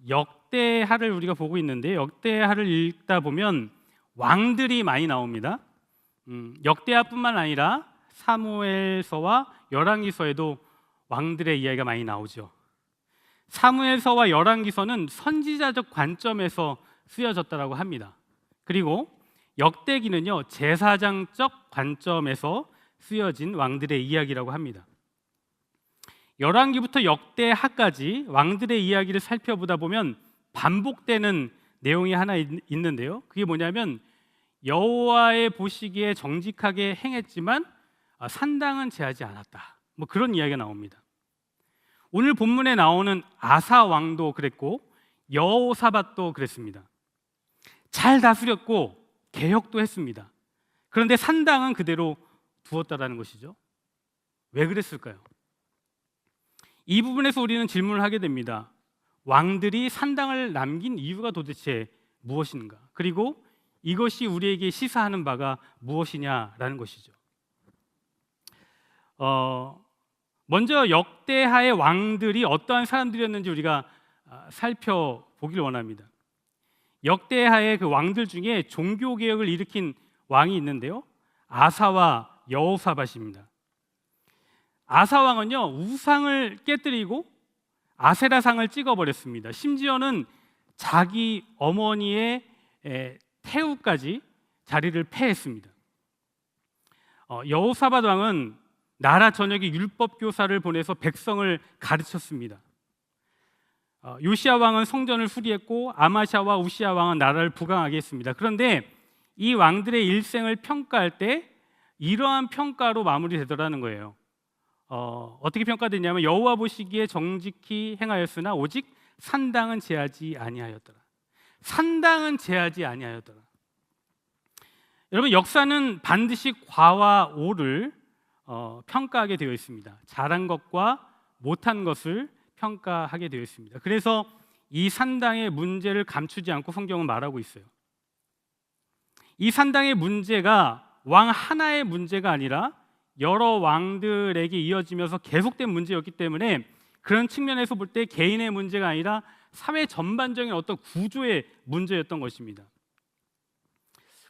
역대하를 우리가 보고 있는데 역대하를 읽다 보면 왕들이 많이 나옵니다. 역대하뿐만 아니라 사무엘서와 열왕기서에도 왕들의 이야기가 많이 나오죠. 사무엘서와 열왕기서는 선지자적 관점에서 쓰여졌다고 합니다. 그리고 역대기는요, 제사장적 관점에서 쓰여진 왕들의 이야기라고 합니다. 열왕기부터 역대하까지 왕들의 이야기를 살펴보다 보면 반복되는 내용이 하나 있는데요. 그게 뭐냐면 여호와의 보시기에 정직하게 행했지만 산당은 제하지 않았다. 뭐 그런 이야기가 나옵니다. 오늘 본문에 나오는 아사 왕도 그랬고 여호사밧도 그랬습니다. 잘 다스렸고 개혁도 했습니다. 그런데 산당은 그대로 두었다라는 것이죠. 왜 그랬을까요? 이 부분에서 우리는 질문을 하게 됩니다. 왕들이 산당을 남긴 이유가 도대체 무엇인가? 그리고 이것이 우리에게 시사하는 바가 무엇이냐라는 것이죠. 먼저 역대하의 왕들이 어떠한 사람들이었는지 우리가 살펴보길 원합니다. 역대하의 그 왕들 중에 종교 개혁을 일으킨 왕이 있는데요. 아사와 여호사밧입니다. 아사 왕은요, 우상을 깨뜨리고 아세라상을 찍어버렸습니다. 심지어는 자기 어머니의 태우까지 자리를 폐했습니다. 여호사밧 왕은 나라 전역에 율법 교사를 보내서 백성을 가르쳤습니다. 요시야 왕은 성전을 수리했고 아마샤와 우시야 왕은 나라를 부강하게 했습니다. 그런데 이 왕들의 일생을 평가할 때 이러한 평가로 마무리되더라는 거예요. 어떻게 평가됐냐면 여호와 보시기에 정직히 행하였으나 오직 산당은 제하지 아니하였더라. 산당은 제하지 아니하였더라. 여러분, 역사는 반드시 과와 오를 평가하게 되어 있습니다. 잘한 것과 못한 것을 평가하게 되어 있습니다. 그래서 이 산당의 문제를 감추지 않고 성경은 말하고 있어요. 이 산당의 문제가 왕 하나의 문제가 아니라 여러 왕들에게 이어지면서 계속된 문제였기 때문에 그런 측면에서 볼 때 개인의 문제가 아니라 사회 전반적인 어떤 구조의 문제였던 것입니다.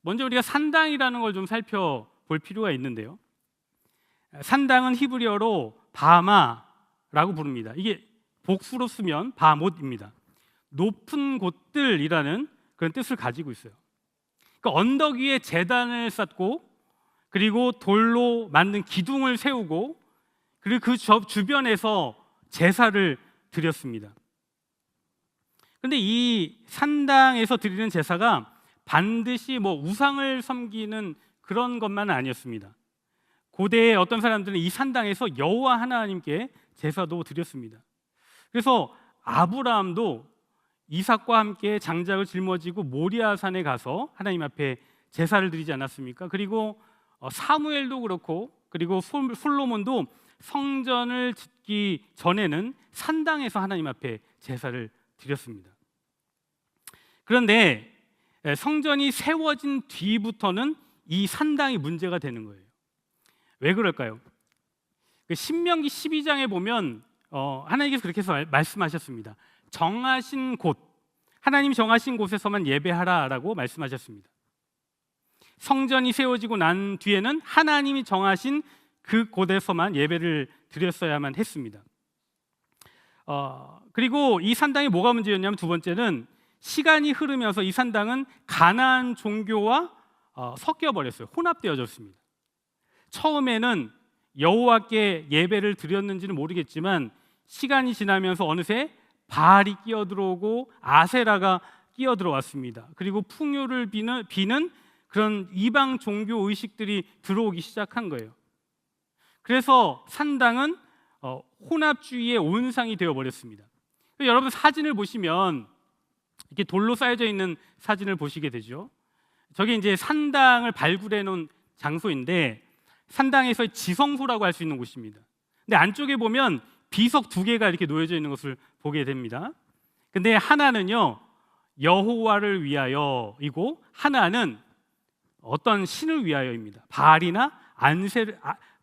먼저 우리가 산당이라는 걸 좀 살펴볼 필요가 있는데요. 산당은 히브리어로 바마라고 부릅니다. 이게 복수로 쓰면 바못입니다. 높은 곳들이라는 그런 뜻을 가지고 있어요. 그러니까 언덕 위에 제단을 쌓고 그리고 돌로 만든 기둥을 세우고 그리고 그 주변에서 제사를 드렸습니다. 그런데 이 산당에서 드리는 제사가 반드시 우상을 섬기는 그런 것만은 아니었습니다. 고대의 어떤 사람들은 이 산당에서 여호와 하나님께 제사도 드렸습니다. 그래서 아브라함도 이삭과 함께 장작을 짊어지고 모리아산에 가서 하나님 앞에 제사를 드리지 않았습니까? 그리고 사무엘도 그렇고 그리고 솔로몬도 성전을 짓기 전에는 산당에서 하나님 앞에 제사를 드렸습니다. 그런데 성전이 세워진 뒤부터는 이 산당이 문제가 되는 거예요. 왜 그럴까요? 신명기 12장에 보면 하나님께서 그렇게 해서 말씀하셨습니다. 정하신 곳, 하나님 정하신 곳에서만 예배하라라고 말씀하셨습니다. 성전이 세워지고 난 뒤에는 하나님이 정하신 그 곳에서만 예배를 드렸어야만 했습니다. 그리고 이 산당이 뭐가 문제였냐면 두 번째는 시간이 흐르면서 이 산당은 가나안 종교와 섞여버렸어요. 혼합되어졌습니다. 처음에는 여호와께 예배를 드렸는지는 모르겠지만 시간이 지나면서 어느새 바알이 끼어들어오고 아세라가 끼어들어왔습니다. 그리고 풍요를 비는 그런 이방 종교 의식들이 들어오기 시작한 거예요. 그래서 산당은 혼합주의의 온상이 되어버렸습니다. 여러분 사진을 보시면 이렇게 돌로 쌓여져 있는 사진을 보시게 되죠. 저게 이제 산당을 발굴해 놓은 장소인데 산당에서의 지성소라고 할 수 있는 곳입니다. 근데 안쪽에 보면 비석 2개가 이렇게 놓여져 있는 것을 보게 됩니다. 근데 하나는요 여호와를 위하여이고 하나는 어떤 신을 위하여입니다. 바알이나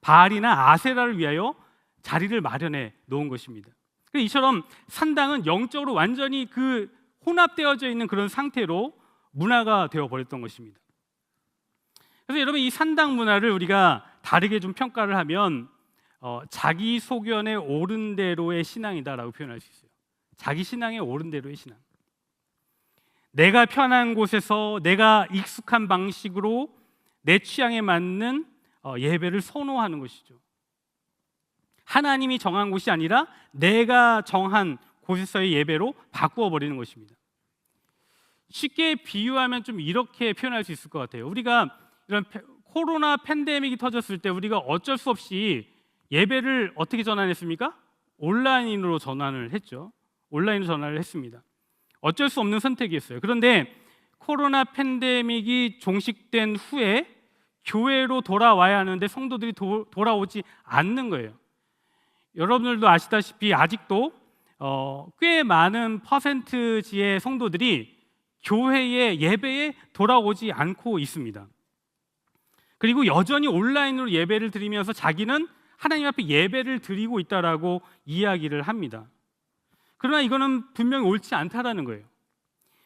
아세라를 위하여 자리를 마련해 놓은 것입니다. 이처럼 산당은 영적으로 완전히 그 혼합되어져 있는 그런 상태로 문화가 되어버렸던 것입니다. 그래서 여러분, 이 산당 문화를 우리가 다르게 좀 평가를 하면 자기 소견에 옳은 대로의 신앙이다라고 표현할 수 있어요. 자기 신앙에 옳은 대로의 신앙. 내가 편한 곳에서 내가 익숙한 방식으로 내 취향에 맞는 예배를 선호하는 것이죠. 하나님이 정한 곳이 아니라 내가 정한 곳에서의 예배로 바꾸어 버리는 것입니다. 쉽게 비유하면 좀 이렇게 표현할 수 있을 것 같아요. 우리가 이런 코로나 팬데믹이 터졌을 때 우리가 어쩔 수 없이 예배를 어떻게 전환했습니까? 온라인으로 전환을 했죠. 온라인으로 전환을 했습니다. 어쩔 수 없는 선택이었어요. 그런데 코로나 팬데믹이 종식된 후에 교회로 돌아와야 하는데 성도들이 돌아오지 않는 거예요. 여러분들도 아시다시피 아직도 꽤 많은 퍼센트지의 성도들이 교회의 예배에 돌아오지 않고 있습니다. 그리고 여전히 온라인으로 예배를 드리면서 자기는 하나님 앞에 예배를 드리고 있다라고 이야기를 합니다. 그러나 이거는 분명히 옳지 않다라는 거예요.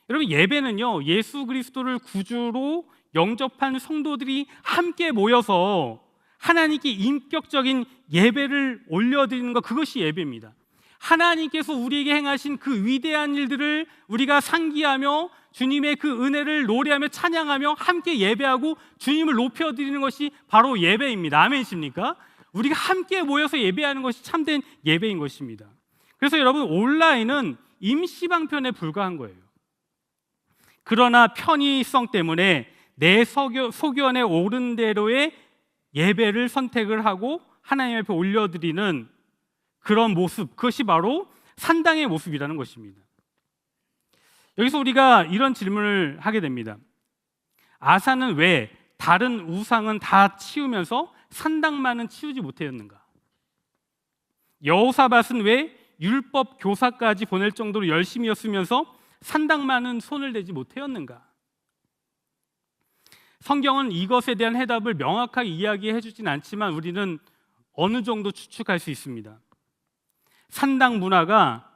여러분, 예배는요, 예수 그리스도를 구주로 영접한 성도들이 함께 모여서 하나님께 인격적인 예배를 올려드리는 것, 그것이 예배입니다. 하나님께서 우리에게 행하신 그 위대한 일들을 우리가 상기하며 주님의 그 은혜를 노래하며 찬양하며 함께 예배하고 주님을 높여드리는 것이 바로 예배입니다. 아멘이십니까? 우리가 함께 모여서 예배하는 것이 참된 예배인 것입니다. 그래서 여러분, 온라인은 임시방편에 불과한 거예요. 그러나 편의성 때문에 내 소견에 옳은 대로의 예배를 선택을 하고 하나님 앞에 올려드리는 그런 모습, 그것이 바로 산당의 모습이라는 것입니다. 여기서 우리가 이런 질문을 하게 됩니다. 아사는 왜 다른 우상은 다 치우면서 산당만은 치우지 못했는가? 여호사밧은 왜 율법 교사까지 보낼 정도로 열심히였으면서 산당만은 손을 대지 못했는가? 성경은 이것에 대한 해답을 명확하게 이야기해 주진 않지만 우리는 어느 정도 추측할 수 있습니다. 산당 문화가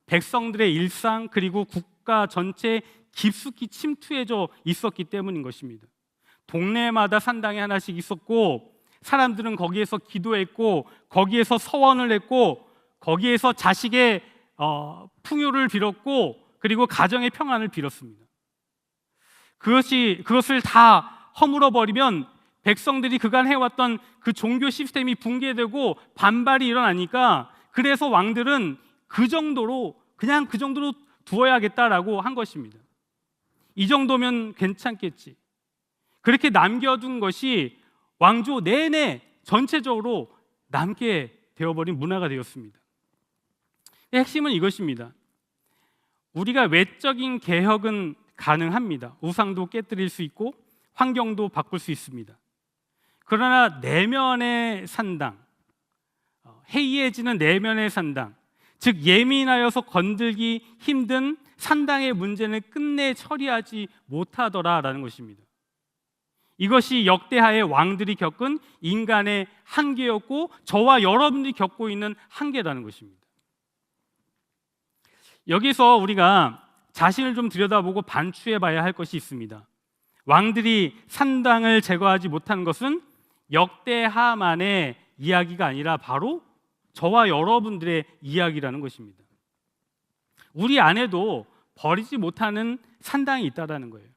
백성들의 일상 그리고 국가 전체에 깊숙이 침투해져 있었기 때문인 것입니다. 동네마다 산당이 하나씩 있었고 사람들은 거기에서 기도했고 거기에서 서원을 했고 거기에서 자식의 풍요를 빌었고 그리고 가정의 평안을 빌었습니다. 그것을 다 허물어 버리면 백성들이 그간 해왔던 그 종교 시스템이 붕괴되고 반발이 일어나니까 그래서 왕들은 그 정도로 두어야겠다라고 한 것입니다. 이 정도면 괜찮겠지. 그렇게 남겨둔 것이 왕조 내내 전체적으로 남게 되어버린 문화가 되었습니다. 핵심은 이것입니다. 우리가 외적인 개혁은 가능합니다. 우상도 깨뜨릴 수 있고 환경도 바꿀 수 있습니다. 그러나 내면의 산당, 해이해지는 내면의 산당, 즉 예민하여서 건들기 힘든 산당의 문제는 끝내 처리하지 못하더라라는 것입니다. 이것이 역대하의 왕들이 겪은 인간의 한계였고 저와 여러분들이 겪고 있는 한계라는 것입니다. 여기서 우리가 자신을 좀 들여다보고 반추해 봐야 할 것이 있습니다. 왕들이 산당을 제거하지 못한 것은 역대하만의 이야기가 아니라 바로 저와 여러분들의 이야기라는 것입니다. 우리 안에도 버리지 못하는 산당이 있다는 거예요.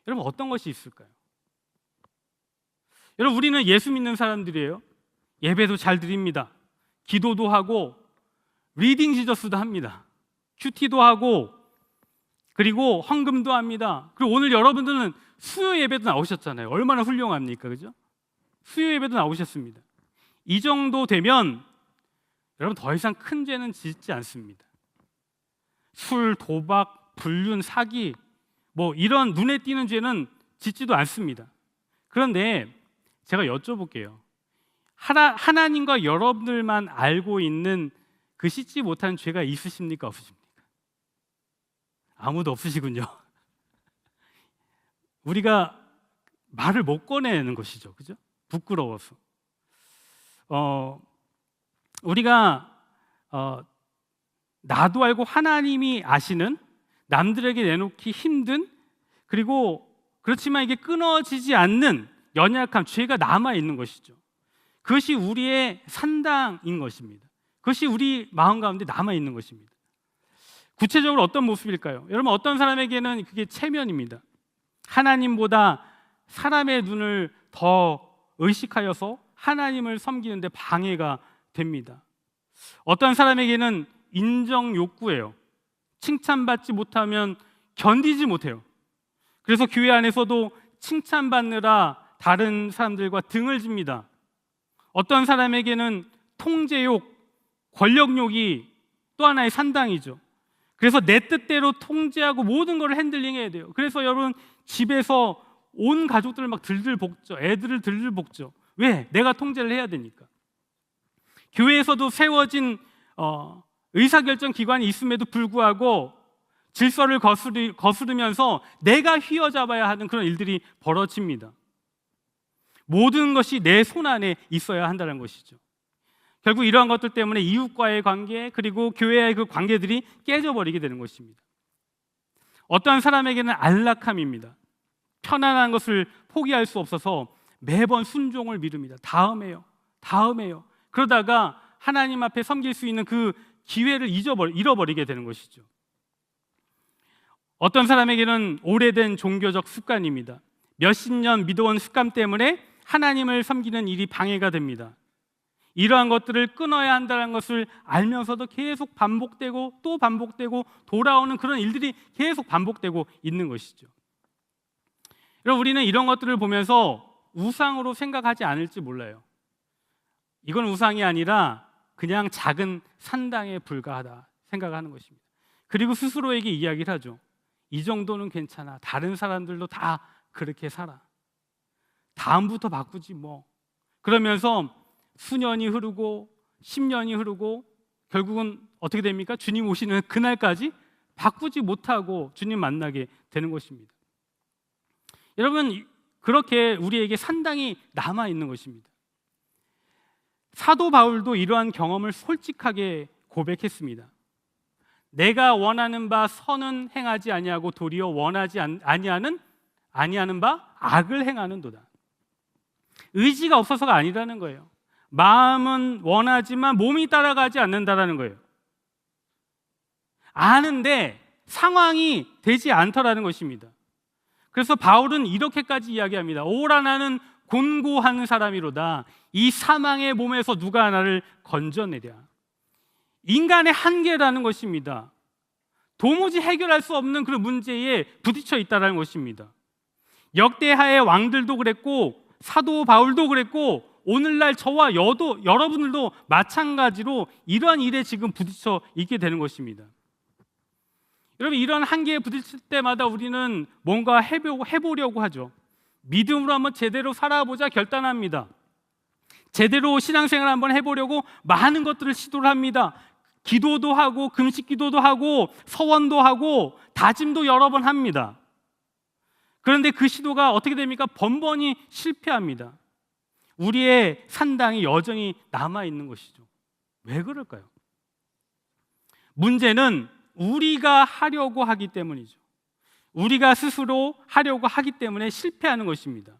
여러분, 어떤 것이 있을까요? 여러분, 우리는 예수 믿는 사람들이에요. 예배도 잘 드립니다. 기도도 하고 리딩 지저스도 합니다. 큐티도 하고 그리고 헌금도 합니다. 그리고 오늘 여러분들은 수요 예배도 나오셨잖아요. 얼마나 훌륭합니까? 그죠? 수요 예배도 나오셨습니다. 이 정도 되면 여러분 더 이상 큰 죄는 짓지 않습니다. 술, 도박, 불륜, 사기 이런 눈에 띄는 죄는 짓지도 않습니다. 그런데 제가 여쭤볼게요. 하나님과 여러분들만 알고 있는 그 씻지 못한 죄가 있으십니까? 없으십니까? 아무도 없으시군요. 우리가 말을 못 꺼내는 것이죠. 그죠? 부끄러워서. 우리가 나도 알고 하나님이 아시는, 남들에게 내놓기 힘든, 그리고 그렇지만 이게 끊어지지 않는 연약함, 죄가 남아 있는 것이죠. 그것이 우리의 산당인 것입니다. 그것이 우리 마음 가운데 남아 있는 것입니다. 구체적으로 어떤 모습일까요? 여러분, 어떤 사람에게는 그게 체면입니다. 하나님보다 사람의 눈을 더 의식하여서 하나님을 섬기는데 방해가 됩니다. 어떤 사람에게는 인정 욕구예요. 칭찬받지 못하면 견디지 못해요. 그래서 교회 안에서도 칭찬받느라 다른 사람들과 등을 집니다. 어떤 사람에게는 통제욕, 권력욕이 또 하나의 산당이죠. 그래서 내 뜻대로 통제하고 모든 걸 핸들링해야 돼요. 그래서 여러분, 집에서 온 가족들을 막 들들 볶죠. 애들을 들들 볶죠. 왜? 내가 통제를 해야 되니까. 교회에서도 세워진 의사결정 기관이 있음에도 불구하고 질서를 거스르면서 내가 휘어잡아야 하는 그런 일들이 벌어집니다. 모든 것이 내 손 안에 있어야 한다는 것이죠. 결국 이러한 것들 때문에 이웃과의 관계, 그리고 교회의 그 관계들이 깨져버리게 되는 것입니다. 어떤 사람에게는 안락함입니다. 편안한 것을 포기할 수 없어서 매번 순종을 미룹니다. 다음에요. 그러다가 하나님 앞에 섬길 수 있는 그 기회를 잃어버리게 되는 것이죠. 어떤 사람에게는 오래된 종교적 습관입니다. 몇십 년 믿어온 습관 때문에 하나님을 섬기는 일이 방해가 됩니다. 이러한 것들을 끊어야 한다는 것을 알면서도 계속 반복되고 또 반복되고 돌아오는 그런 일들이 계속 반복되고 있는 것이죠. 여러분, 우리는 이런 것들을 보면서 우상으로 생각하지 않을지 몰라요. 이건 우상이 아니라 그냥 작은 산당에 불과하다 생각하는 것입니다. 그리고 스스로에게 이야기를 하죠. 이 정도는 괜찮아. 다른 사람들도 다 그렇게 살아. 다음부터 바꾸지 뭐. 그러면서 수년이 흐르고 10년이 흐르고 결국은 어떻게 됩니까? 주님 오시는 그날까지 바꾸지 못하고 주님 만나게 되는 것입니다. 여러분, 그렇게 우리에게 산당이 남아 있는 것입니다. 사도 바울도 이러한 경험을 솔직하게 고백했습니다. 내가 원하는 바 선은 행하지 아니하고 도리어 원하지 아니하는 바 악을 행하는도다. 의지가 없어서가 아니라는 거예요. 마음은 원하지만 몸이 따라가지 않는다라는 거예요. 아는데 상황이 되지 않더라는 것입니다. 그래서 바울은 이렇게까지 이야기합니다. 오라 나는 곤고한 사람이로다. 이 사망의 몸에서 누가 나를 건져내랴. 인간의 한계라는 것입니다. 도무지 해결할 수 없는 그런 문제에 부딪혀 있다는 것입니다. 역대하의 왕들도 그랬고 사도 바울도 그랬고 오늘날 저와 여러분들도 마찬가지로 이러한 일에 지금 부딪혀 있게 되는 것입니다. 여러분, 이런 한계에 부딪힐 때마다 우리는 뭔가 해보려고 하죠. 믿음으로 한번 제대로 살아보자 결단합니다. 제대로 신앙생활 한번 해보려고 많은 것들을 시도를 합니다. 기도도 하고 금식 기도도 하고 서원도 하고 다짐도 여러 번 합니다. 그런데 그 시도가 어떻게 됩니까? 번번이 실패합니다. 우리의 산당이 여전히 남아있는 것이죠. 왜 그럴까요? 문제는 우리가 하려고 하기 때문이죠. 우리가 스스로 하려고 하기 때문에 실패하는 것입니다.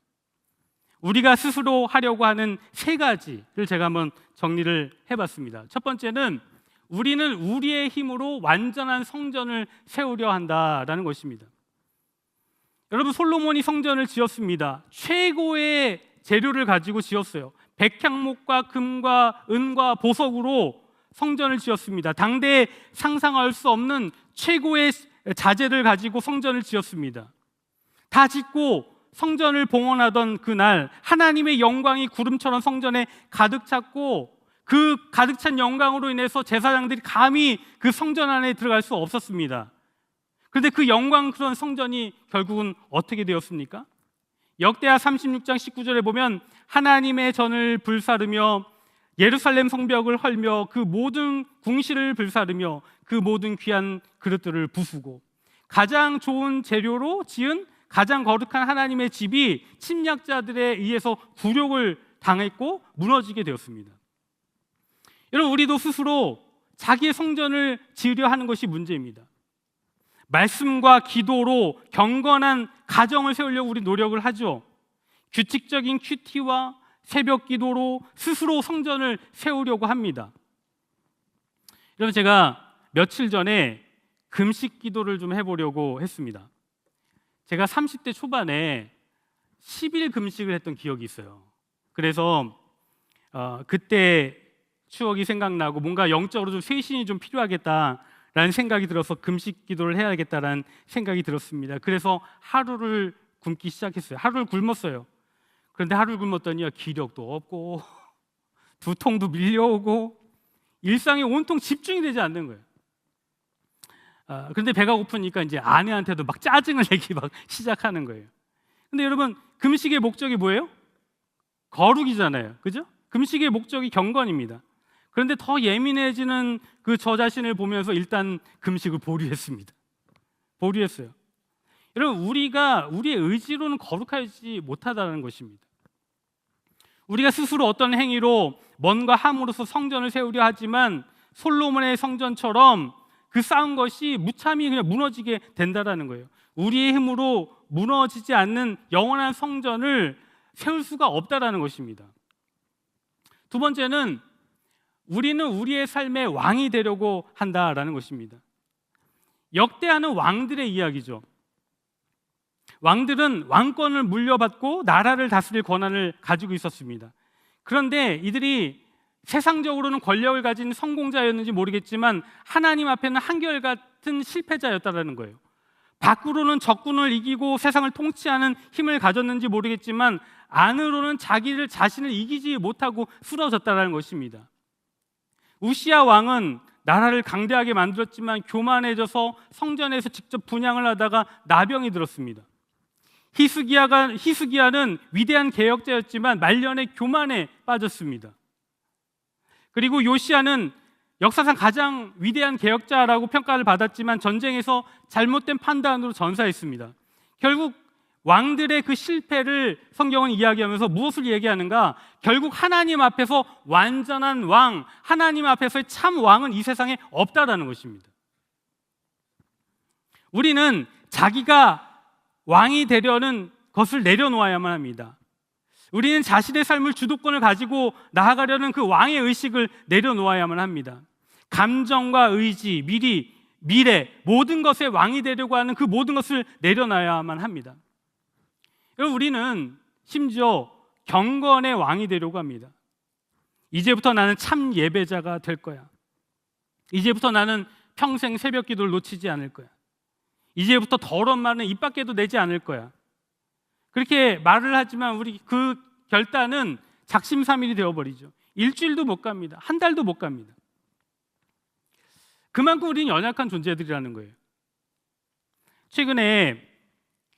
우리가 스스로 하려고 하는 세 가지를 제가 한번 정리를 해봤습니다. 첫 번째는 우리는 우리의 힘으로 완전한 성전을 세우려 한다라는 것입니다. 여러분, 솔로몬이 성전을 지었습니다. 최고의 재료를 가지고 지었어요. 백향목과 금과 은과 보석으로 성전을 지었습니다. 당대에 상상할 수 없는 최고의 자재를 가지고 성전을 지었습니다. 다 짓고 성전을 봉헌하던 그날 하나님의 영광이 구름처럼 성전에 가득 찼고 그 가득 찬 영광으로 인해서 제사장들이 감히 그 성전 안에 들어갈 수 없었습니다. 그런데 그 영광스러운 성전이 결국은 어떻게 되었습니까? 역대하 36장 19절에 보면 하나님의 전을 불사르며 예루살렘 성벽을 헐며 그 모든 궁실을 불사르며 그 모든 귀한 그릇들을 부수고 가장 좋은 재료로 지은 가장 거룩한 하나님의 집이 침략자들에 의해서 굴욕을 당했고 무너지게 되었습니다. 여러분, 우리도 스스로 자기의 성전을 지으려 하는 것이 문제입니다. 말씀과 기도로 경건한 가정을 세우려고 우리 노력을 하죠. 규칙적인 큐티와 새벽 기도로 스스로 성전을 세우려고 합니다. 여러분, 제가 며칠 전에 금식 기도를 좀 해보려고 했습니다. 제가 30대 초반에 10일 금식을 했던 기억이 있어요. 그래서 그때 추억이 생각나고 뭔가 영적으로 좀 쇄신이 좀 필요하겠다라는 생각이 들어서 금식 기도를 해야겠다라는 생각이 들었습니다. 그래서 하루를 굶기 시작했어요. 하루를 굶었어요. 그런데 하루를 굶었더니 기력도 없고 두통도 밀려오고 일상에 온통 집중이 되지 않는 거예요. 그런데 배가 고프니까 이제 아내한테도 막 짜증을 내기 막 시작하는 거예요. 근데 여러분, 금식의 목적이 뭐예요? 거룩이잖아요. 그죠? 금식의 목적이 경건입니다. 그런데 더 예민해지는 그 저 자신을 보면서 일단 금식을 보류했습니다. 보류했어요. 여러분, 우리가 우리의 의지로는 거룩하지 못하다는 것입니다. 우리가 스스로 어떤 행위로 뭔가 함으로써 성전을 세우려 하지만 솔로몬의 성전처럼 그 쌓은 것이 무참히 그냥 무너지게 된다라는 거예요. 우리의 힘으로 무너지지 않는 영원한 성전을 세울 수가 없다라는 것입니다. 두 번째는 우리는 우리의 삶의 왕이 되려고 한다라는 것입니다. 역대하는 왕들의 이야기죠. 왕들은 왕권을 물려받고 나라를 다스릴 권한을 가지고 있었습니다. 그런데 이들이 세상적으로는 권력을 가진 성공자였는지 모르겠지만 하나님 앞에는 한결같은 실패자였다는 거예요. 밖으로는 적군을 이기고 세상을 통치하는 힘을 가졌는지 모르겠지만 안으로는 자신을 이기지 못하고 쓰러졌다는 것입니다. 우시야 왕은 나라를 강대하게 만들었지만 교만해져서 성전에서 직접 분향을 하다가 나병이 들었습니다. 히스기야는 위대한 개혁자였지만 말년에 교만에 빠졌습니다. 그리고 요시야는 역사상 가장 위대한 개혁자라고 평가를 받았지만 전쟁에서 잘못된 판단으로 전사했습니다. 결국 왕들의 그 실패를 성경은 이야기하면서 무엇을 얘기하는가? 결국 하나님 앞에서 완전한 왕, 하나님 앞에서의 참 왕은 이 세상에 없다라는 것입니다. 우리는 자기가 왕이 되려는 것을 내려놓아야만 합니다. 우리는 자신의 삶을 주도권을 가지고 나아가려는 그 왕의 의식을 내려놓아야만 합니다. 감정과 의지, 미래 모든 것의 왕이 되려고 하는 그 모든 것을 내려놔야만 합니다. 우리는 심지어 경건의 왕이 되려고 합니다. 이제부터 나는 참 예배자가 될 거야. 이제부터 나는 평생 새벽 기도를 놓치지 않을 거야. 이제부터 더러운 말은 입 밖에도 내지 않을 거야. 그렇게 말을 하지만 우리 그 결단은 작심삼일이 되어버리죠. 일주일도 못 갑니다. 한 달도 못 갑니다. 그만큼 우리는 연약한 존재들이라는 거예요. 최근에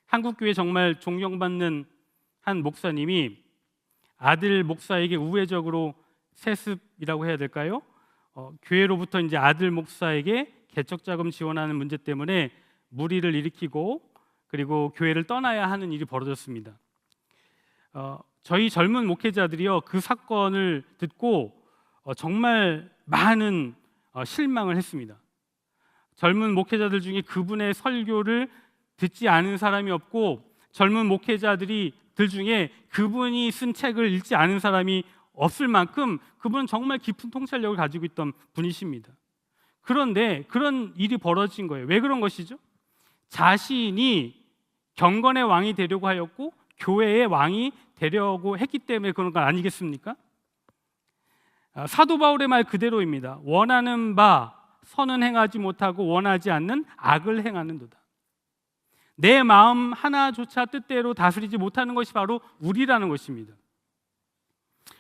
한국교회 정말 존경받는 한 목사님이 아들 목사에게 우회적으로 세습이라고 해야 될까요? 교회로부터 이제 아들 목사에게 개척자금 지원하는 문제 때문에 물의를 일으키고 그리고 교회를 떠나야 하는 일이 벌어졌습니다. 저희 젊은 목회자들이요, 그 사건을 듣고 정말 많은 실망을 했습니다. 젊은 목회자들 중에 그분의 설교를 듣지 않은 사람이 없고 젊은 목회자들 중에 그분이 쓴 책을 읽지 않은 사람이 없을 만큼 그분은 정말 깊은 통찰력을 가지고 있던 분이십니다. 그런데 그런 일이 벌어진 거예요. 왜 그런 것이죠? 자신이 경건의 왕이 되려고 하였고 교회의 왕이 되려고 했기 때문에 그런 건 아니겠습니까? 사도 바울의 말 그대로입니다. 원하는 바 선은 행하지 못하고 원하지 않는 악을 행하는도다. 내 마음 하나조차 뜻대로 다스리지 못하는 것이 바로 우리라는 것입니다.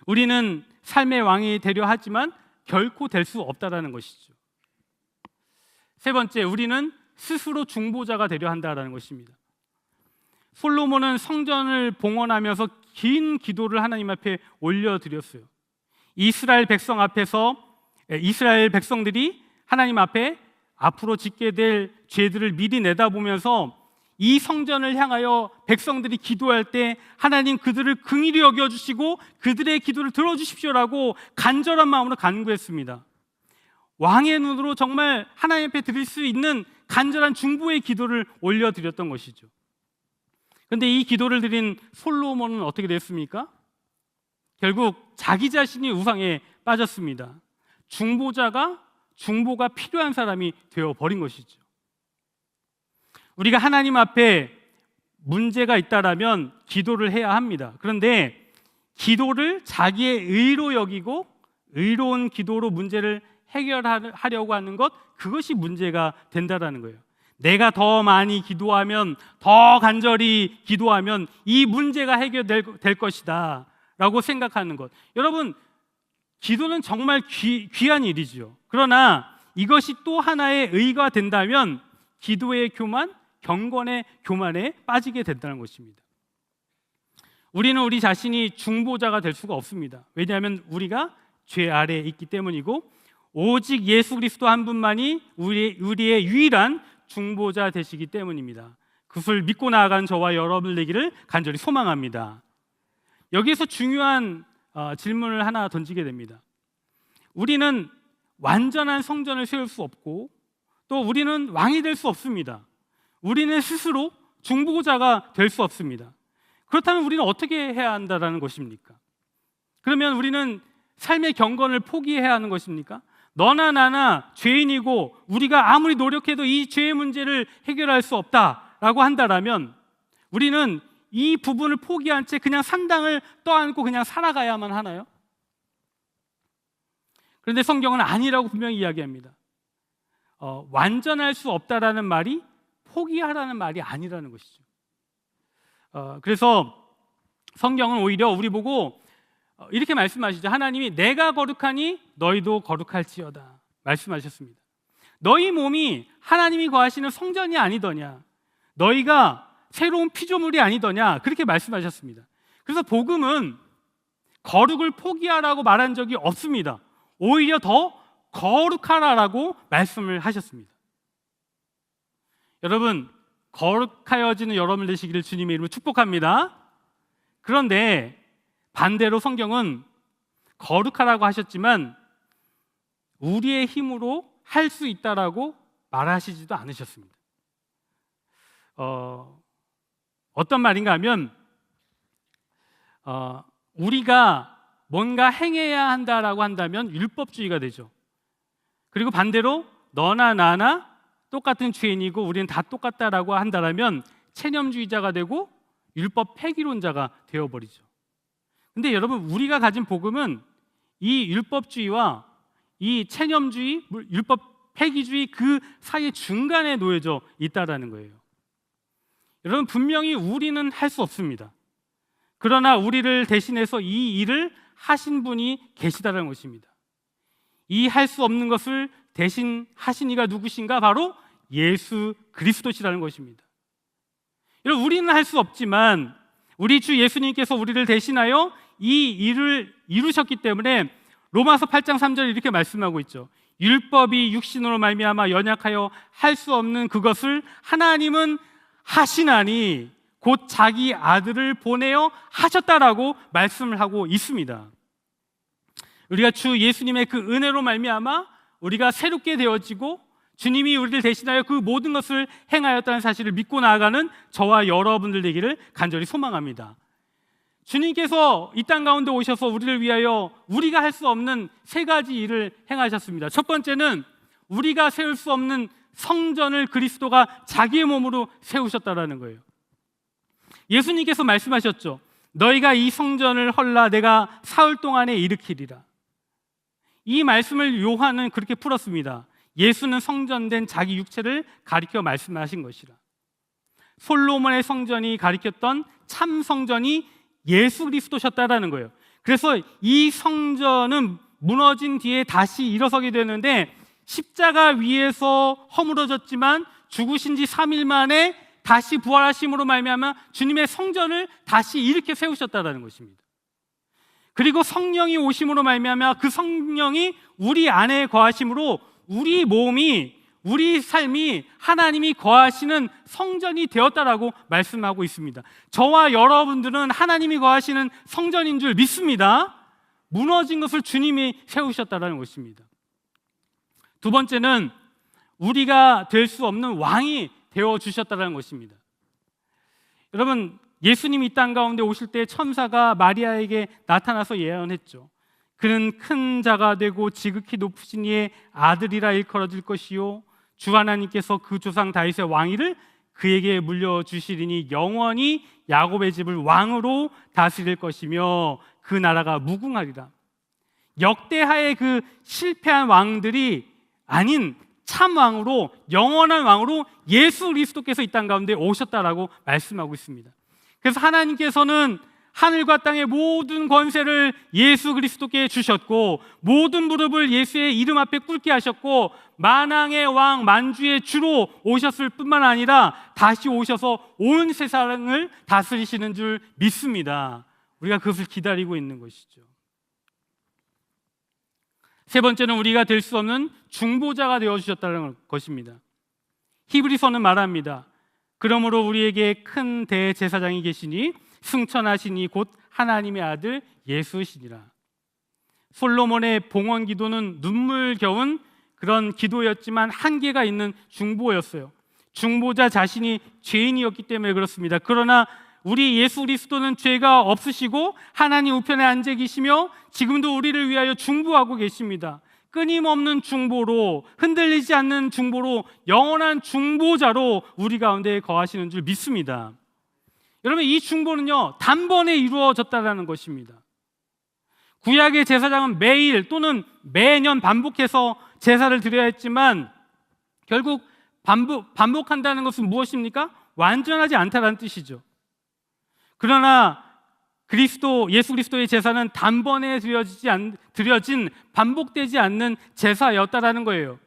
우리는 삶의 왕이 되려 하지만 결코 될 수 없다라는 것이죠. 세 번째, 우리는 스스로 중보자가 되려 한다라는 것입니다. 솔로몬은 성전을 봉헌하면서 긴 기도를 하나님 앞에 올려드렸어요. 이스라엘 백성들이 하나님 앞에 앞으로 짓게 될 죄들을 미리 내다보면서 이 성전을 향하여 백성들이 기도할 때 하나님 그들을 긍휼히 여겨주시고 그들의 기도를 들어주십시오라고 간절한 마음으로 간구했습니다. 왕의 눈으로 정말 하나님 앞에 드릴 수 있는 간절한 중보의 기도를 올려드렸던 것이죠. 그런데 이 기도를 드린 솔로몬은 어떻게 됐습니까? 결국 자기 자신이 우상에 빠졌습니다. 중보가 필요한 사람이 되어버린 것이죠. 우리가 하나님 앞에 문제가 있다라면 기도를 해야 합니다. 그런데 기도를 자기의 의로 여기고 의로운 기도로 문제를 해결하려고 하는 것, 그것이 문제가 된다라는 거예요. 내가 더 많이 기도하면, 더 간절히 기도하면 이 문제가 해결될 것이다 라고 생각하는 것. 여러분, 기도는 정말 귀한 일이죠. 그러나 이것이 또 하나의 의가 된다면 기도의 교만, 경건의 교만에 빠지게 된다는 것입니다. 우리는 우리 자신이 중보자가 될 수가 없습니다. 왜냐하면 우리가 죄 아래에 있기 때문이고, 오직 예수 그리스도 한 분만이 우리의 유일한 중보자 되시기 때문입니다. 그것을 믿고 나아가는 저와 여러분 되기를 간절히 소망합니다. 여기에서 중요한 질문을 하나 던지게 됩니다. 우리는 완전한 성전을 세울 수 없고, 또 우리는 왕이 될 수 없습니다. 우리는 스스로 중보자가 될 수 없습니다. 그렇다면 우리는 어떻게 해야 한다는 것입니까? 그러면 우리는 삶의 경건을 포기해야 하는 것입니까? 너나 나나 죄인이고 우리가 아무리 노력해도 이 죄의 문제를 해결할 수 없다라고 한다면 우리는 이 부분을 포기한 채 그냥 산당을 떠안고 그냥 살아가야만 하나요? 그런데 성경은 아니라고 분명히 이야기합니다. 완전할 수 없다라는 말이 포기하라는 말이 아니라는 것이죠. 그래서 성경은 오히려 우리 보고 이렇게 말씀하시죠. 하나님이 내가 거룩하니 너희도 거룩할지어다 말씀하셨습니다. 너희 몸이 하나님이 거하시는 성전이 아니더냐, 너희가 새로운 피조물이 아니더냐, 그렇게 말씀하셨습니다. 그래서 복음은 거룩을 포기하라고 말한 적이 없습니다. 오히려 더 거룩하라라고 말씀을 하셨습니다. 여러분, 거룩하여지는 여러분 되시기를 주님의 이름으로 축복합니다. 그런데 반대로 성경은 거룩하라고 하셨지만 우리의 힘으로 할 수 있다라고 말하시지도 않으셨습니다. 어떤 말인가 하면 우리가 뭔가 행해야 한다라고 한다면 율법주의가 되죠. 그리고 반대로 너나 나나 똑같은 죄인이고 우리는 다 똑같다라고 한다면 체념주의자가 되고 율법 폐기론자가 되어버리죠. 근데 여러분, 우리가 가진 복음은 이 율법주의와 이 체념주의, 율법 폐기주의 그 사이의 중간에 놓여져 있다라는 거예요. 여러분, 분명히 우리는 할 수 없습니다. 그러나 우리를 대신해서 이 일을 하신 분이 계시다는 것입니다. 이 할 수 없는 것을 대신 하신 이가 누구신가? 바로 예수 그리스도시라는 것입니다. 여러분, 우리는 할 수 없지만 우리 주 예수님께서 우리를 대신하여 이 일을 이루셨기 때문에 로마서 8장 3절에 이렇게 말씀하고 있죠. 율법이 육신으로 말미암아 연약하여 할 수 없는 그것을 하나님은 하시나니 곧 자기 아들을 보내어 하셨다라고 말씀을 하고 있습니다. 우리가 주 예수님의 그 은혜로 말미암아 우리가 새롭게 되어지고 주님이 우리를 대신하여 그 모든 것을 행하였다는 사실을 믿고 나아가는 저와 여러분들 되기를 간절히 소망합니다. 주님께서 이 땅 가운데 오셔서 우리를 위하여 우리가 할 수 없는 세 가지 일을 행하셨습니다. 첫 번째는 우리가 세울 수 없는 성전을 그리스도가 자기의 몸으로 세우셨다라는 거예요. 예수님께서 말씀하셨죠. 너희가 이 성전을 헐라 내가 사흘 동안에 일으키리라. 이 말씀을 요한은 그렇게 풀었습니다. 예수는 성전된 자기 육체를 가리켜 말씀하신 것이라. 솔로몬의 성전이 가리켰던 참 성전이 예수 그리스도셨다라는 거예요. 그래서 이 성전은 무너진 뒤에 다시 일어서게 되는데 십자가 위에서 허물어졌지만 죽으신 지 3일 만에 다시 부활하심으로 말미암아 주님의 성전을 다시 일으켜 세우셨다라는 것입니다. 그리고 성령이 오심으로 말미암아 그 성령이 우리 안에 거하심으로 우리 몸이, 우리 삶이 하나님이 거하시는 성전이 되었다라고 말씀하고 있습니다. 저와 여러분들은 하나님이 거하시는 성전인 줄 믿습니다. 무너진 것을 주님이 세우셨다라는 것입니다. 두 번째는 우리가 될 수 없는 왕이 되어 주셨다는 것입니다. 여러분, 예수님이 이 땅 가운데 오실 때 천사가 마리아에게 나타나서 예언했죠. 그는 큰 자가 되고 지극히 높으신 이의 아들이라 일컬어질 것이요 주 하나님께서 그 조상 다윗의 왕위를 그에게 물려주시리니 영원히 야곱의 집을 왕으로 다스릴 것이며 그 나라가 무궁하리라. 역대하의 그 실패한 왕들이 아닌 참 왕으로, 영원한 왕으로 예수 그리스도께서 이 땅 가운데 오셨다라고 말씀하고 있습니다. 그래서 하나님께서는 하늘과 땅의 모든 권세를 예수 그리스도께 주셨고, 모든 무릎을 예수의 이름 앞에 꿇게 하셨고, 만왕의 왕, 만주의 주로 오셨을 뿐만 아니라 다시 오셔서 온 세상을 다스리시는 줄 믿습니다. 우리가 그것을 기다리고 있는 것이죠. 세 번째는 우리가 될 수 없는 중보자가 되어주셨다는 것입니다. 히브리서는 말합니다. 그러므로 우리에게 큰 대제사장이 계시니 승천하시니 곧 하나님의 아들 예수시니라. 솔로몬의 봉헌 기도는 눈물겨운 그런 기도였지만 한계가 있는 중보였어요. 중보자 자신이 죄인이었기 때문에 그렇습니다. 그러나 우리 예수 그리스도는 죄가 없으시고 하나님 우편에 앉아 계시며 지금도 우리를 위하여 중보하고 계십니다. 끊임없는 중보로, 흔들리지 않는 중보로, 영원한 중보자로 우리 가운데 거하시는 줄 믿습니다. 여러분, 이 중보는요 단번에 이루어졌다는 것입니다. 구약의 제사장은 매일 또는 매년 반복해서 제사를 드려야 했지만 결국 반복한다는 것은 무엇입니까? 완전하지 않다는 뜻이죠. 그러나 예수 그리스도의 제사는 단번에 드려진 반복되지 않는 제사였다라는 거예요.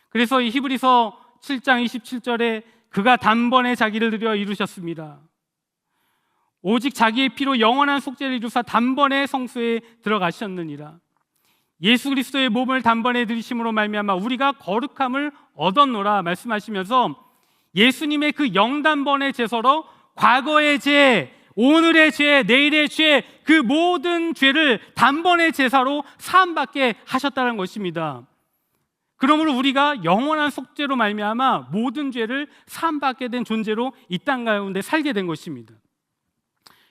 그래서 이 히브리서 7장 27절에 그가 단번에 자기를 드려 이루셨습니다. 오직 자기의 피로 영원한 속죄를 이루사 단번에 성소에 들어가셨느니라. 예수 그리스도의 몸을 단번에 들이심으로 말미암아 우리가 거룩함을 얻었노라 말씀하시면서 예수님의 그 영단번의 제사로 과거의 죄, 오늘의 죄, 내일의 죄, 그 모든 죄를 단번의 제사로 사함받게 하셨다는 것입니다. 그러므로 우리가 영원한 속죄로 말미암아 모든 죄를 사함받게 된 존재로 이 땅 가운데 살게 된 것입니다.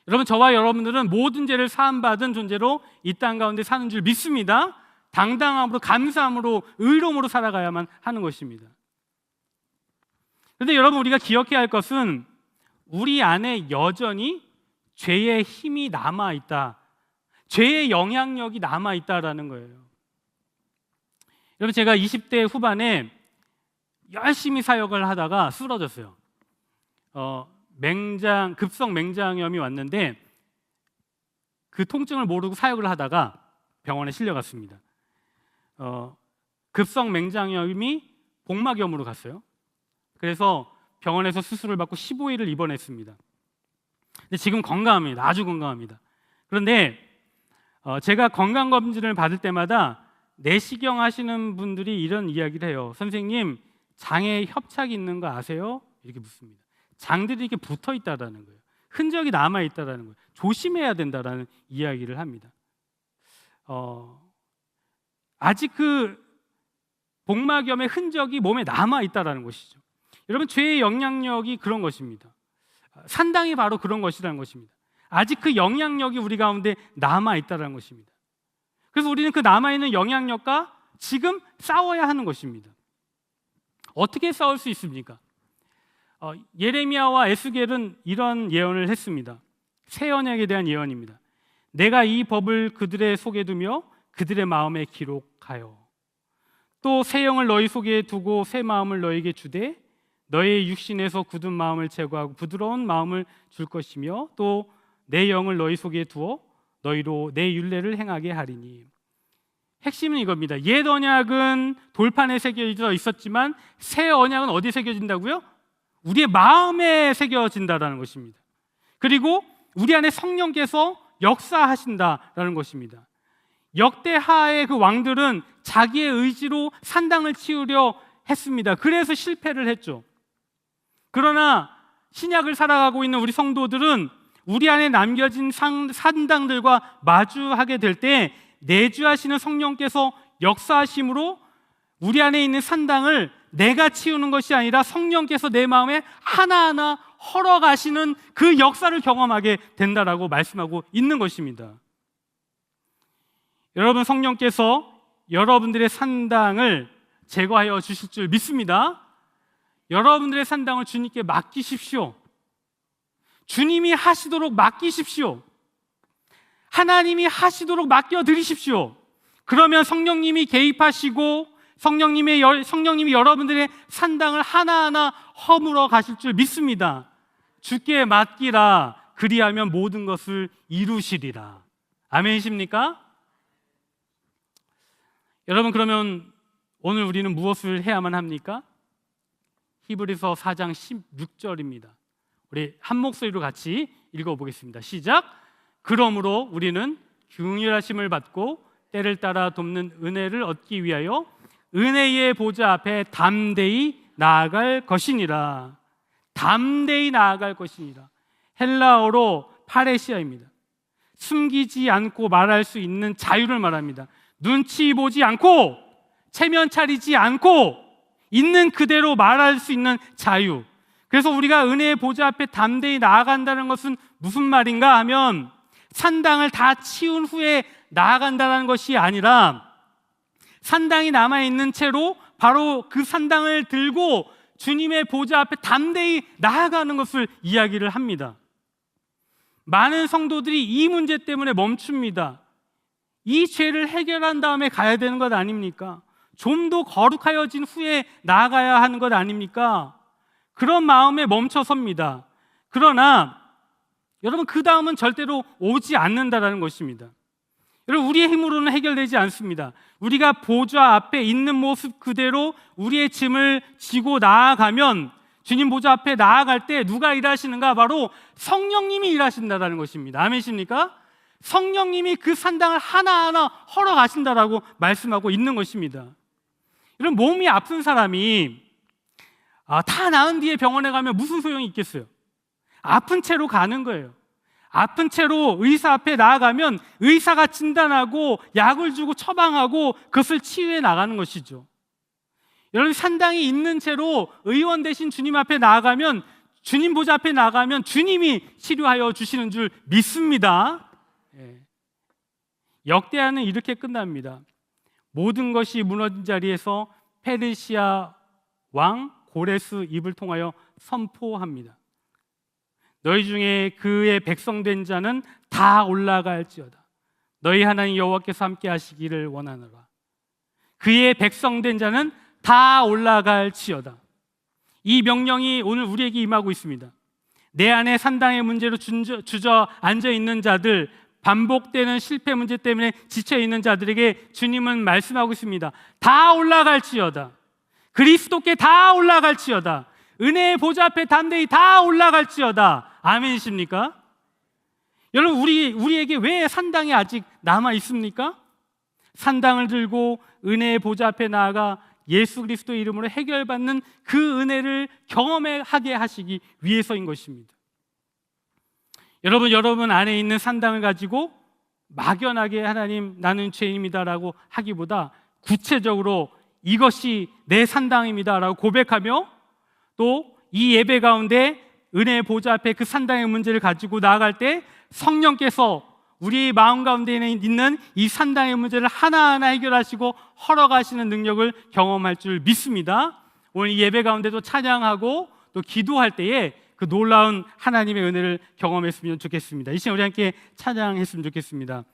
여러분, 저와 여러분들은 모든 죄를 사함받은 존재로 이 땅 가운데 사는 줄 믿습니다. 당당함으로, 감사함으로, 의로움으로 살아가야만 하는 것입니다. 그런데 여러분, 우리가 기억해야 할 것은 우리 안에 여전히 죄의 힘이 남아있다, 죄의 영향력이 남아있다라는 거예요. 여러분, 제가 20대 후반에 열심히 사역을 하다가 쓰러졌어요. 급성 맹장염이 왔는데 그 통증을 모르고 사역을 하다가 병원에 실려갔습니다. 급성 맹장염이 복막염으로 갔어요. 그래서 병원에서 수술을 받고 15일을 입원했습니다. 근데 지금 건강합니다. 아주 건강합니다. 그런데 제가 건강검진을 받을 때마다 내시경 하시는 분들이 이런 이야기를 해요. 선생님, 장에 협착이 있는 거 아세요? 이렇게 묻습니다. 장들이 이렇게 붙어 있다라는 거예요. 흔적이 남아 있다라는 거예요. 조심해야 된다라는 이야기를 합니다. 아직 그 복막염의 흔적이 몸에 남아 있다라는 것이죠. 여러분, 죄의 영향력이 그런 것입니다. 산당이 바로 그런 것이라는 것입니다. 아직 그 영향력이 우리 가운데 남아 있다라는 것입니다. 그래서 우리는 그 남아 있는 영향력과 지금 싸워야 하는 것입니다. 어떻게 싸울 수 있습니까? 예레미야와 에스겔은 이런 예언을 했습니다. 새 언약에 대한 예언입니다. 내가 이 법을 그들의 속에 두며 그들의 마음에 기록하여 또 새 영을 너희 속에 두고 새 마음을 너희에게 주되 너의 육신에서 굳은 마음을 제거하고 부드러운 마음을 줄 것이며 또 내 영을 너희 속에 두어 너희로 내 율례를 행하게 하리니. 핵심은 이겁니다. 옛 언약은 돌판에 새겨져 있었지만 새 언약은 어디에 새겨진다고요? 우리의 마음에 새겨진다라는 것입니다. 그리고 우리 안에 성령께서 역사하신다라는 것입니다. 역대하의 그 왕들은 자기의 의지로 산당을 치우려 했습니다. 그래서 실패를 했죠. 그러나 신약을 살아가고 있는 우리 성도들은 우리 안에 남겨진 산당들과 마주하게 될 때 내주하시는 성령께서 역사하심으로 우리 안에 있는 산당을 내가 치우는 것이 아니라 성령께서 내 마음에 하나하나 헐어가시는 그 역사를 경험하게 된다라고 말씀하고 있는 것입니다. 여러분, 성령께서 여러분들의 산당을 제거하여 주실 줄 믿습니다. 여러분들의 산당을 주님께 맡기십시오. 주님이 하시도록 맡기십시오. 하나님이 하시도록 맡겨드리십시오. 그러면 성령님이 개입하시고 성령님이 여러분들의 산당을 하나하나 허물어 가실 줄 믿습니다. 주께 맡기라, 그리하면 모든 것을 이루시리라. 아멘이십니까? 여러분, 그러면 오늘 우리는 무엇을 해야만 합니까? 히브리서 4장 16절입니다. 우리 한 목소리로 같이 읽어보겠습니다. 시작. 그러므로 우리는 긍휼하심을 받고 때를 따라 돕는 은혜를 얻기 위하여 은혜의 보좌 앞에 담대히 나아갈 것이니라. 담대히 나아갈 것이니라. 헬라어로 파레시아입니다. 숨기지 않고 말할 수 있는 자유를 말합니다. 눈치 보지 않고 체면 차리지 않고 있는 그대로 말할 수 있는 자유. 그래서 우리가 은혜의 보좌 앞에 담대히 나아간다는 것은 무슨 말인가 하면 산당을 다 치운 후에 나아간다는 것이 아니라 산당이 남아있는 채로 바로 그 산당을 들고 주님의 보좌 앞에 담대히 나아가는 것을 이야기를 합니다. 많은 성도들이 이 문제 때문에 멈춥니다. 이 죄를 해결한 다음에 가야 되는 것 아닙니까? 좀 더 거룩하여진 후에 나아가야 하는 것 아닙니까? 그런 마음에 멈춰섭니다. 그러나 여러분, 그 다음은 절대로 오지 않는다라는 것입니다. 여러분, 우리의 힘으로는 해결되지 않습니다. 우리가 보좌 앞에 있는 모습 그대로 우리의 짐을 지고 나아가면 주님 보좌 앞에 나아갈 때 누가 일하시는가? 바로 성령님이 일하신다라는 것입니다. 아멘이십니까? 성령님이 그 산당을 하나하나 헐어 가신다라고 말씀하고 있는 것입니다. 이런 몸이 아픈 사람이 다 나은 뒤에 병원에 가면 무슨 소용이 있겠어요? 아픈 채로 가는 거예요. 아픈 채로 의사 앞에 나아가면 의사가 진단하고 약을 주고 처방하고 그것을 치유해 나가는 것이죠. 여러분, 산당이 있는 채로 의원 대신 주님 앞에 나아가면, 주님 보좌 앞에 나가면 주님이 치료하여 주시는 줄 믿습니다. 역대하는 이렇게 끝납니다. 모든 것이 무너진 자리에서 페르시아 왕 고레스 입을 통하여 선포합니다. 너희 중에 그의 백성된 자는 다 올라갈지어다. 너희 하나님 여호와께서 함께 하시기를 원하노라. 그의 백성된 자는 다 올라갈지어다. 이 명령이 오늘 우리에게 임하고 있습니다. 내 안에 산당의 문제로 주저앉아 있는 자들, 반복되는 실패 문제 때문에 지쳐 있는 자들에게 주님은 말씀하고 있습니다. 다 올라갈지어다. 그리스도께 다 올라갈지어다. 은혜의 보좌 앞에 담대히 다 올라갈지어다. 아멘이십니까? 여러분, 우리에게 왜 산당이 아직 남아 있습니까? 산당을 들고 은혜의 보좌 앞에 나아가 예수 그리스도의 이름으로 해결받는 그 은혜를 경험하게 하시기 위해서인 것입니다. 여러분 안에 있는 산당을 가지고 막연하게 하나님, 나는 죄인입니다라고 하기보다 구체적으로 이것이 내 산당입니다라고 고백하며 또 이 예배 가운데 은혜의 보좌 앞에 그 산당의 문제를 가지고 나아갈 때 성령께서 우리 마음 가운데 있는 이 산당의 문제를 하나하나 해결하시고 헐어가시는 능력을 경험할 줄 믿습니다. 오늘 이 예배 가운데도 찬양하고 또 기도할 때에 그 놀라운 하나님의 은혜를 경험했으면 좋겠습니다. 이 시간 우리 함께 찬양했으면 좋겠습니다.